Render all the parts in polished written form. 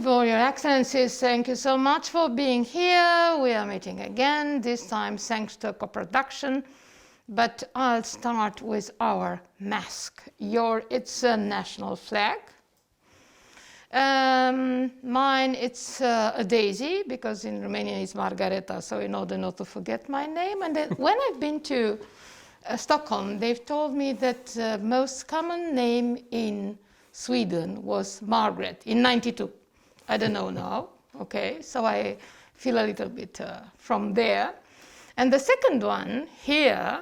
of all, Your Excellencies, thank you so much for being here. We are meeting again, this time thanks to co-production. But I'll start with our mask. It's a national flag. Mine, it's a daisy, because in Romanian it's Margareta, so in order not to forget my name. And then when I've been to Stockholm, they've told me that the most common name in Sweden was Margaret in '92. I don't know now, okay, so I feel a little bit from there. And the second one here,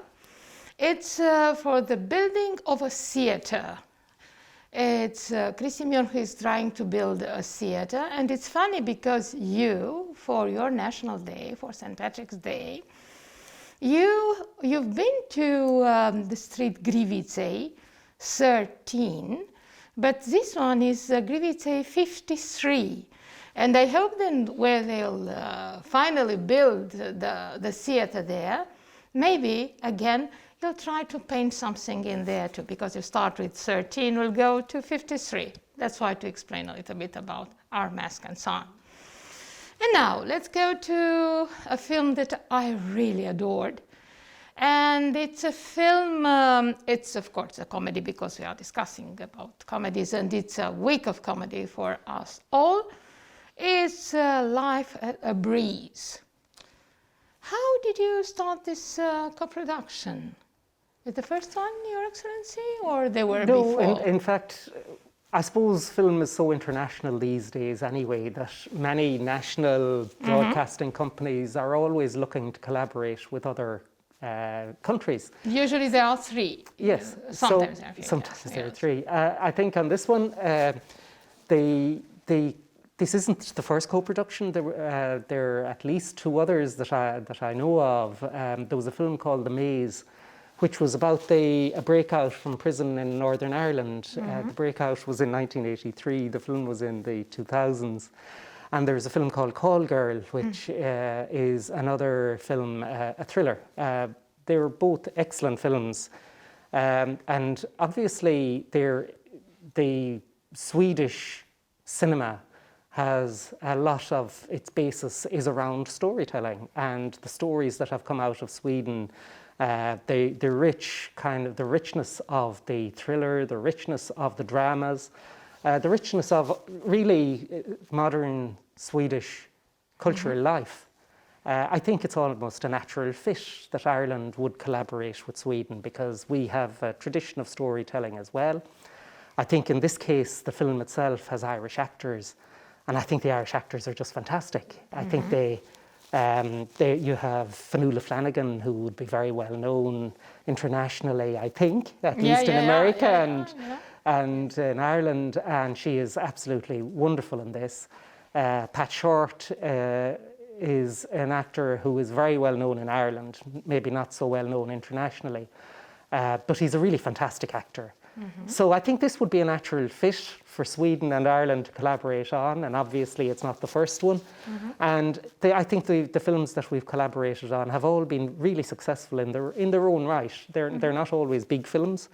it's for the building of a theater. It's Crisimir who is trying to build a theater, and it's funny because you, for your National Day, for St. Patrick's Day, you've been to the street Griviței 13, but this one is Griviței 53. And I hope then where they'll finally build the theater there, maybe again you'll try to paint something in there too, because you start with 13, we'll go to 53. That's why to explain a little bit about our mask and so on. And now let's go to a film that I really adored. And it's a film, it's of course a comedy because we are discussing about comedies, and it's a week of comedy for us all. It's Life at a Breeze. How did you start this co-production? Is the first one, Your Excellency, or they were before? No, in fact, I suppose film is so international these days anyway that many national broadcasting companies are always looking to collaborate with other countries. Usually there are three. Yes. Sometimes there are few. Sometimes there are three. I think on this one, this isn't the first co-production. There are at least two others that I know of. There was a film called The Maze, which was about a breakout from prison in Northern Ireland. The breakout was in 1983. The film was in the 2000s. And there's a film called Call Girl, which is another film, a thriller. They were both excellent films. And obviously, the Swedish cinema has a lot of its basis is around storytelling, and the stories that have come out of Sweden, the richness of the thriller, the richness of the dramas, the richness of really modern Swedish cultural life. I think it's almost a natural fit that Ireland would collaborate with Sweden, because we have a tradition of storytelling as well. I think in this case, the film itself has Irish actors, and I think the Irish actors are just fantastic. I think you have Fionnuala Flanagan, who would be very well known internationally, I think, at least in America and in Ireland, and she is absolutely wonderful in this. Pat Short is an actor who is very well known in Ireland, maybe not so well known internationally, but he's a really fantastic actor. So I think this would be a natural fit for Sweden and Ireland to collaborate on, and obviously it's not the first one. And I think the films that we've collaborated on have all been really successful in their own right. They're not always big films,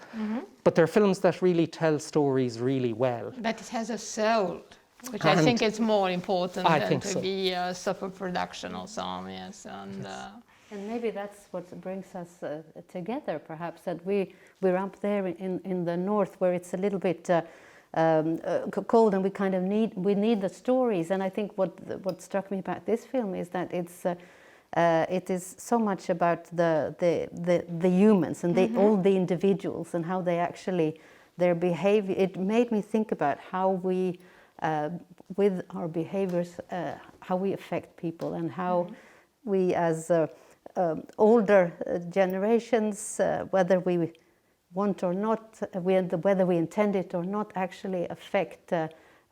but they're films that really tell stories really well. But it has a soul, which I think is more important than to be a super production or something. Yes, and maybe that's what brings us together, perhaps, that we're up there in the north, where it's a little bit cold, and we kind of need the stories. And I think what struck me about this film is that it is so much about the humans and all the individuals and how they actually, their behavior. It made me think about how we, with our behaviors, how we affect people, and how we as older generations, whether we want or not, whether we intend it or not, actually affect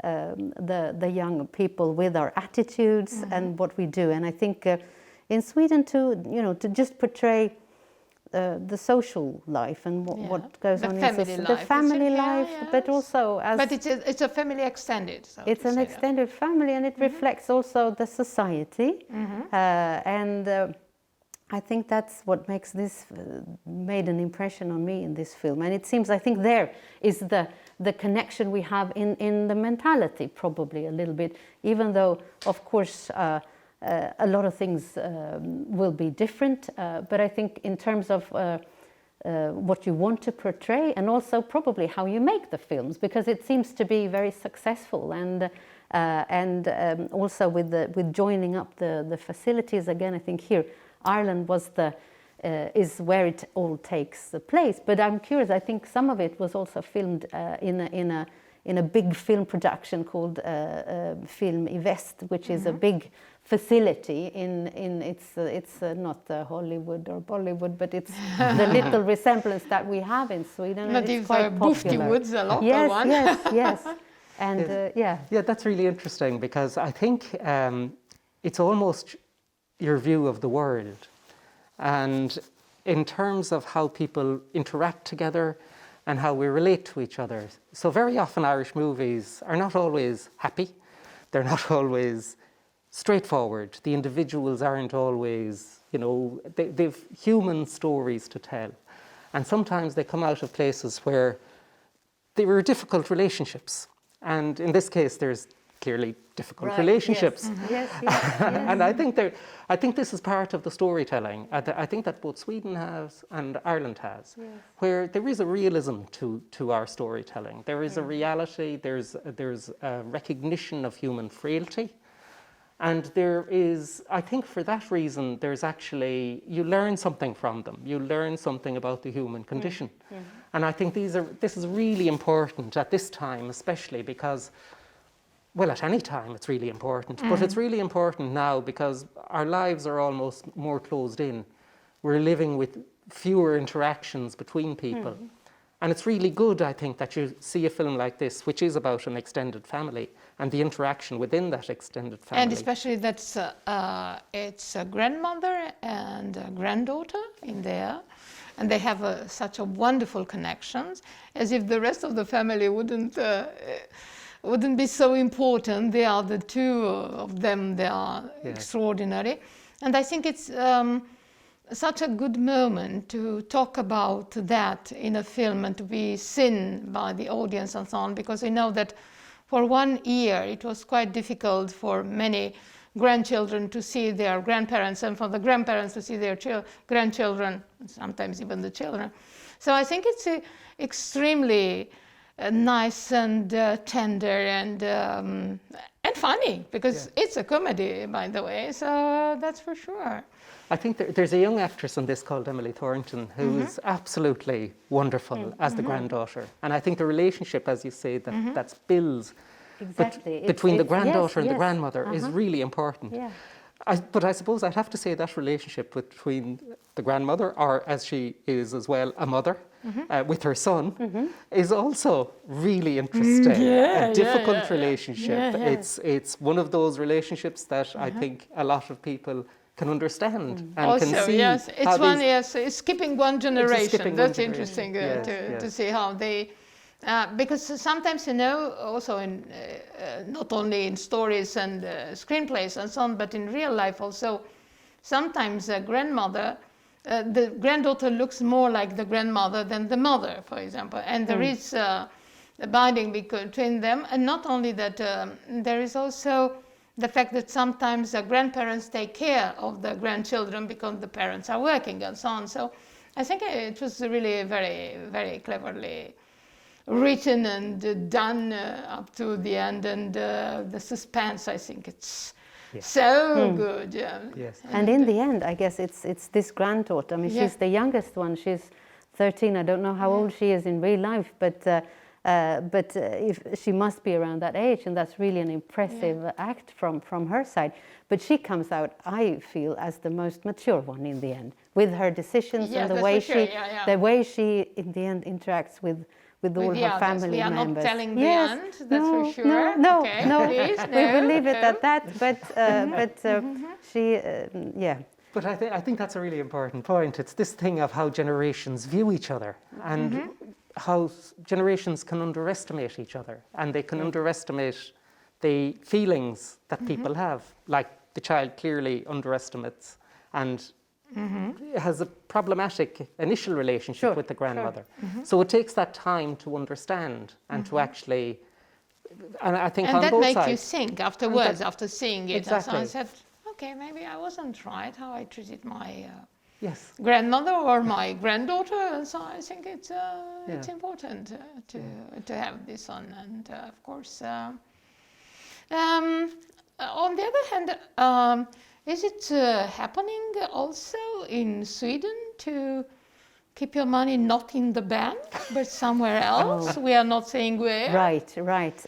the young people with our attitudes and what we do. And I think in Sweden to just portray the social life and what goes on in the family life, but also as... But it's a family extended. So it's an extended family, and it reflects also the society. And I think that's what makes this made an impression on me in this film, and it seems, I think there is the connection we have in the mentality, probably a little bit, even though of course a lot of things will be different, but I think in terms of what you want to portray, and also probably how you make the films, because it seems to be very successful, and also with joining up the facilities again. I think here Ireland was is where it all takes place. But I'm curious. I think some of it was also filmed in a big film production called Film E.S.THERESE, which is a big facility it's not Hollywood or Bollywood, but it's the little resemblance that we have in Sweden. But it's quite popular. Woods, a local yes, one. yes. And yeah, that's really interesting, because I think it's almost your view of the world, and in terms of how people interact together and how we relate to each other. So very often Irish movies are not always happy, they're not always straightforward. The individuals aren't always, they've human stories to tell. And sometimes they come out of places where there were difficult relationships. And in this case, there's clearly difficult relationships. Yes. And I think this is part of the storytelling. I think that both Sweden has and Ireland has, where there is a realism to our storytelling. There is a reality, there's a recognition of human frailty. And there is, I think for that reason, there's actually, you learn something from them. You learn something about the human condition. And I think this is really important at this time, especially because, well, at any time it's really important, but it's really important now because our lives are almost more closed in. We're living with fewer interactions between people. And it's really good, I think, that you see a film like this, which is about an extended family and the interaction within that extended family. And especially that it's a grandmother and a granddaughter in there, and they have such a wonderful connections, as if the rest of the family wouldn't be so important. They are the two of them, they are extraordinary. And I think it's such a good moment to talk about that in a film and to be seen by the audience and so on, because we know that for 1 year it was quite difficult for many grandchildren to see their grandparents, and for the grandparents to see their grandchildren, sometimes even the children. So I think it's extremely nice and tender and funny, because it's a comedy, by the way, so that's for sure. I think there's a young actress in this called Emily Thornton who is absolutely wonderful as the granddaughter. And I think the relationship, as you say, that's built between the granddaughter and the grandmother is really important. Yeah. But I suppose I'd have to say that relationship between the grandmother, or as she is as well, a mother, with her son, is also really interesting. A difficult relationship. It's one of those relationships that I think a lot of people can understand and also, can see. Yes, it's one. It's skipping one generation. That's interesting to see how they. Because sometimes, also in not only in stories and screenplays and so on, but in real life also, sometimes a grandmother, the granddaughter looks more like the grandmother than the mother, for example, and there is a binding between them. And not only that, there is also the fact that sometimes the grandparents take care of the grandchildren because the parents are working and so on. So I think it was really very, very cleverly written and done up to the end, and the suspense, I think it's so good. Yes. And in the end, I guess it's this granddaughter. I mean, she's the youngest one. She's 13. I don't know how old she is in real life, but if she must be around that age, and that's really an impressive act from her side. But she comes out, I feel, as the most mature one in the end, with her decisions and the way she in the end interacts with all her family members. We are not telling the end, that's for sure. No, Please, we will leave it at that. But she, But I think that's a really important point. It's this thing of how generations view each other and how generations can underestimate each other, and they can underestimate the feelings that people have. Like the child clearly underestimates and has a problematic initial relationship with the grandmother. So it takes that time to understand and to actually, and I think And on that both makes sides. you think afterwards, after seeing it. Exactly. And so I said, okay, maybe I wasn't right how I treated my Yes. grandmother or my granddaughter. And so I think it's important to have this on. And of course, on the other hand, is it happening also in Sweden to keep your money not in the bank, but somewhere else? We are not saying where. Right.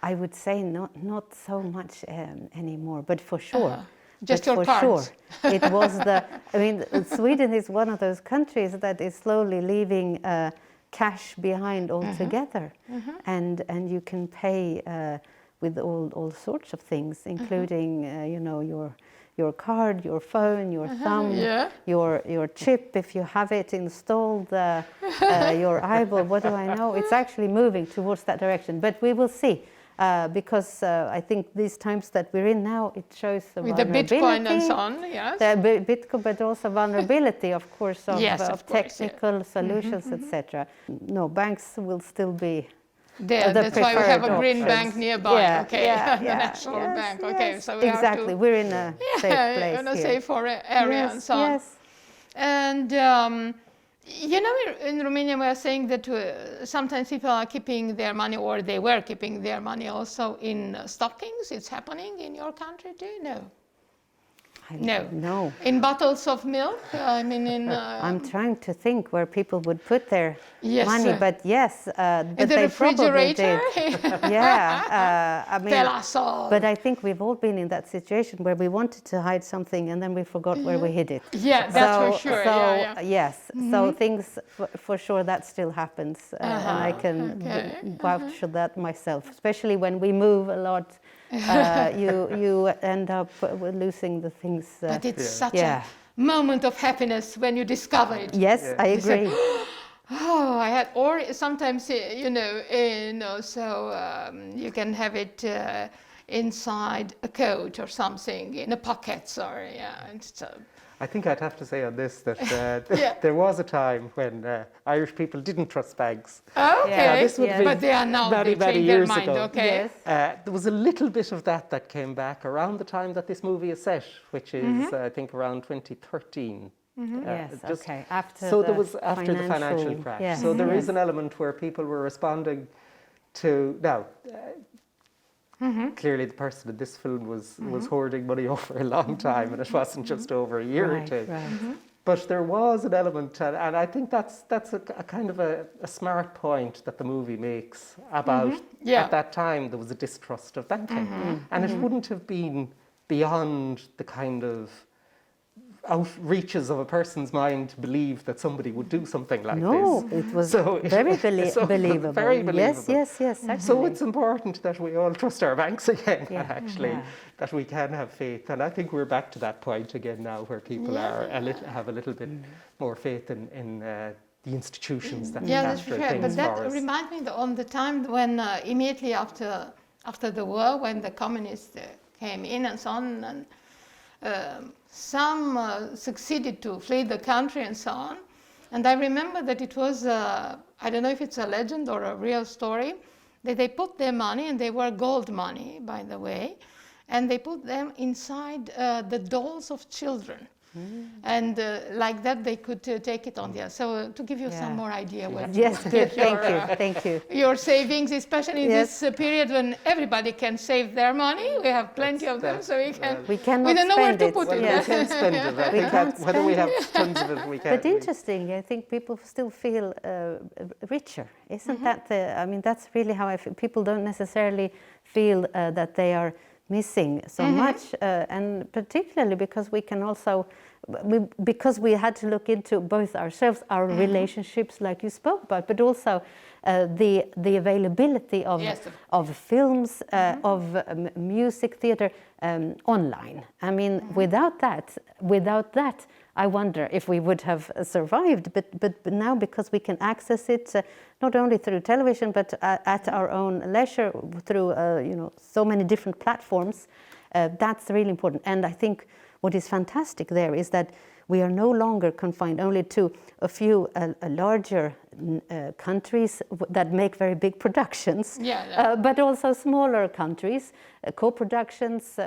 I would say not so much anymore, but for sure. Just but your for cards. sure, it was I mean, Sweden is one of those countries that is slowly leaving cash behind altogether, and you can pay with all sorts of things, including your card, your phone, your thumb, your chip if you have it installed, your eyeball. What do I know? It's actually moving towards that direction, but we will see. Because I think these times that we're in now, it shows the with the vulnerability. Bitcoin and so on, yes. The Bitcoin, but also vulnerability, of course, of, Yes, of of course, technical solutions, etc. No, banks will still be there. the That's why we have a green preferred bank options. nearby. Yeah, okay, yeah, the yeah, national yes, bank. Okay, yes. so we exactly. have to, We're in a safe place in a here. safe area and so on. Yes. And in Romania, we are saying that sometimes people are keeping their money, or they were keeping their money also in stockings. It's happening in your country too? No. No. In bottles of milk? I mean, in... I'm trying to think where people would put their Yes, money, but yes, but in the they probably refrigerator? did. Yeah, I mean, Tell us all. but I think we've all been in that situation where we wanted to hide something and then we forgot where we hid it. Yeah, that's for sure. So yes, so things for sure that still happens, and I can vouch for that myself. Especially when we move a lot, you end up losing the things. But it's such a moment of happiness when you discover it. Yes, I agree. Oh, I had, or sometimes so you can have it inside a coat or something, in a pocket, or it's, I think I'd have to say on this that there was a time when Irish people didn't trust banks. Okay, This would have been but they are now many, they many change their years mind. ago. Okay. Yes. There was a little bit of that came back around the time that this movie is set, which is I think around 2013. Yes, okay. After so the there was after the financial crash. Yes. So there is an element where people were responding to now. Clearly, the person in this film was hoarding money over a long time, and it wasn't just over a year or two. Right. But there was an element, and I think that's a kind of a smart point that the movie makes about at that time there was a distrust of banking, and it wouldn't have been beyond the kind of outreaches of a person's mind to believe that somebody would do something like this. No, it was very believable. Very believable. Yes, actually. So it's important that we all trust our banks again, actually, that we can have faith. And I think we're back to that point again now, where people have a little bit more faith in the institutions that look that's after fair. things But that for us. reminds me on the time when immediately after the war, when the communists came in and so on, and some succeeded to flee the country and so on. And I remember that it was, I don't know if it's a legend or a real story, that they put their money, and they were gold money, by the way, and they put them inside the dolls of children. And like that, they could take it on there. So to give you some more idea where Yes, to good. get Thank you. your savings, especially in this period when everybody can save their money. We have plenty of them, so we cannot don't know where spend to it. put it. We can spend it. I think that whether we have tons of it, we can. But interesting, I think people still feel richer. Isn't that I mean, that's really how I feel. People don't necessarily feel that they are missing so much, and particularly because we can also, because we had to look into both ourselves, our relationships, like you spoke about, but also the availability of films, of music, theatre, online. I mean, without that, I wonder if we would have survived. But now, because we can access it not only through television, but at our own leisure through so many different platforms, That's really important. And I think what is fantastic there is that we are no longer confined only to a few larger countries that make very big productions, but also smaller countries, co-productions,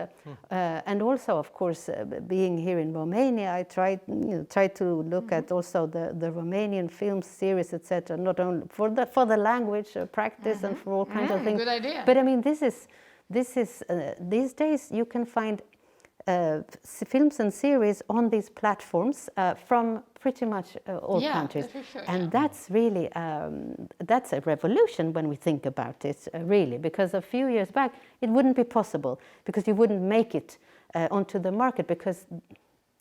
and also, of course, being here in Romania, I try to look at also the Romanian film series, etc. Not only for the language practice and for all kinds of things. Good idea. But I mean, this is these days you can find films and series on these platforms from pretty much all countries, sure, and that's really that's a revolution when we think about it, really, because a few years back it wouldn't be possible, because you wouldn't make it onto the market, because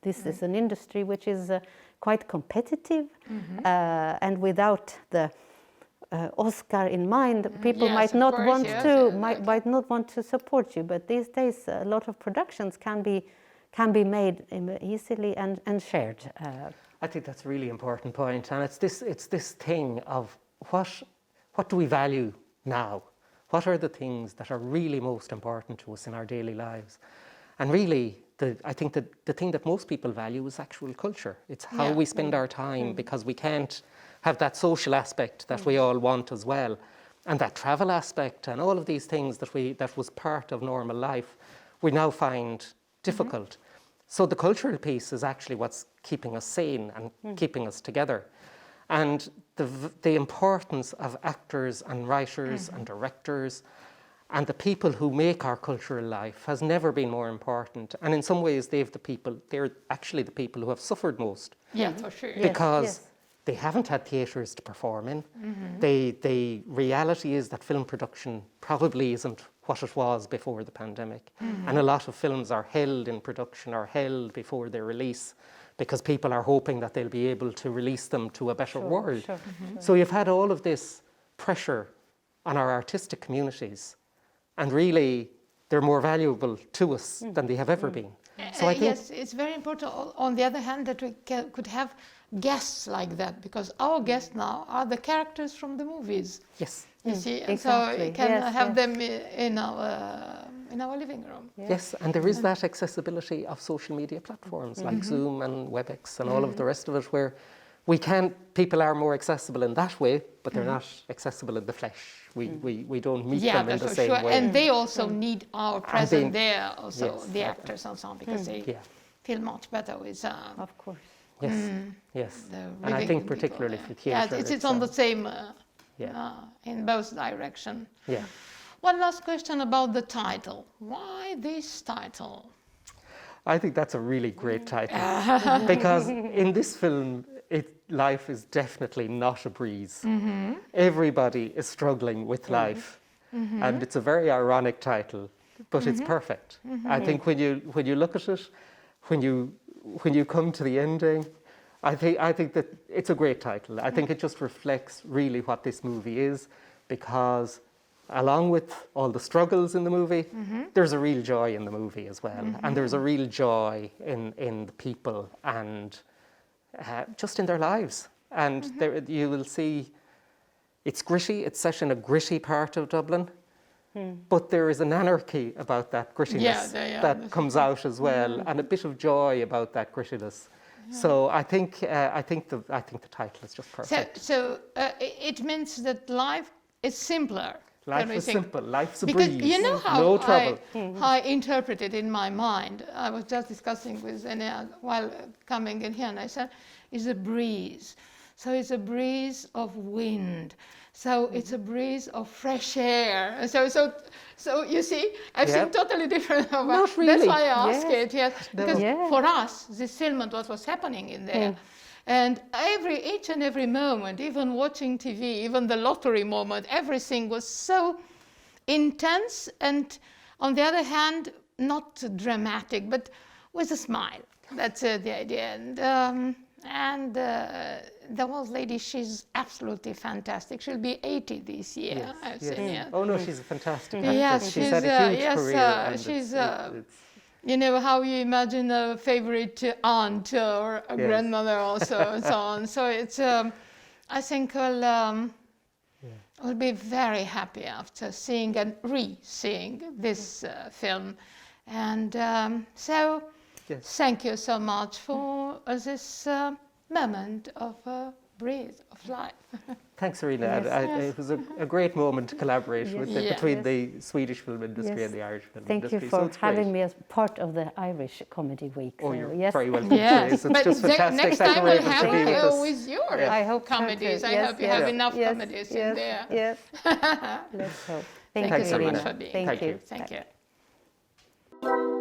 this is an industry which is quite competitive, and without the Oscar in mind, people might not want to support you. But these days, a lot of productions can be made easily and shared. I think that's a really important point, and it's this thing of what do we value now? What are the things that are really most important to us in our daily lives? And really, I think that the thing that most people value is actual culture. It's how we spend our time, because we can't have that social aspect that we all want as well, and that travel aspect and all of these things that was part of normal life, we now find difficult. So the cultural piece is actually what's keeping us sane and keeping us together. And the importance of actors and writers and directors and the people who make our cultural life has never been more important. And in some ways, they're actually the people who have suffered most. Yeah, for sure. Because they haven't had theatres to perform in. The reality is that film production probably isn't what it was before the pandemic. And a lot of films are held in production or held before their release because people are hoping that they'll be able to release them to a better world. So you've had all of this pressure on our artistic communities, and really they're more valuable to us than they have ever been. So I think yes, it's very important, on the other hand, that we could have guests like that, because our guests now are the characters from the movies. Yes. You see, and exactly. so we can have them in our living room. Yes, and there is that accessibility of social media platforms like Zoom and WebEx and all of the rest of it, where people are more accessible in that way, but they're not accessible in the flesh. We don't meet them in the same way. And they also need our presence there, also the actors and so on, because they feel much better with. Of course. Yes, yes, and I think particularly for theatre. Yeah, it's on the same. In both directions. Yeah. One last question about the title. Why this title? I think that's a really great title because in this film, life is definitely not a breeze. Everybody is struggling with life, and it's a very ironic title, but it's perfect. I think when you look at it, when you come to the ending, I think that it's a great title. I think it just reflects really what this movie is, because along with all the struggles in the movie, there's a real joy in the movie as well. And there's a real joy in the people and just in their lives. And there, you will see it's gritty, it's set in a gritty part of Dublin, but there is an anarchy about that grittiness that comes out as well, and a bit of joy about that grittiness. So I think the title is just perfect. So it means that life is simpler. Life is simple. Life's a because breeze. You know how no trouble. I interpret it in my mind. I was just discussing with Enia while coming in here, and I said, "It's a breeze." So it's a breeze of wind. So it's a breeze of fresh air. So you see, I think totally different. Not really. That's why I ask it. Yes, because for us, this film and what was happening in there, and each and every moment, even watching TV, even the lottery moment, everything was so intense, and on the other hand, not dramatic, but with a smile. That's the idea. And the old lady, she's absolutely fantastic. She'll be 80 this year. Oh no, she's a fantastic actress. Yes, she's had a huge career. She's, you know, how you imagine a favorite aunt or a grandmother also, and so on. So it's, I think I'll be very happy after seeing and re-seeing this film. And so Yes. thank you so much for this moment of breeze of life. Thanks, Irina. Yes. It was a great moment to collaborate with Yeah. between Yes. the Swedish film industry Yes. and the Irish film Thank industry. you So for it's great. having me as part of the Irish Comedy Week. Oh, So, you're yes. very welcome. Yes, It's but just fantastic. next that time you're we'll able to have be with us. with your I hope so comedies. too. I Yes, hope you yes, have enough yes, comedies yes, in there. Yes. Let's hope. Thank Thanks, you so much Irina. for being Thank here. you. Thank you.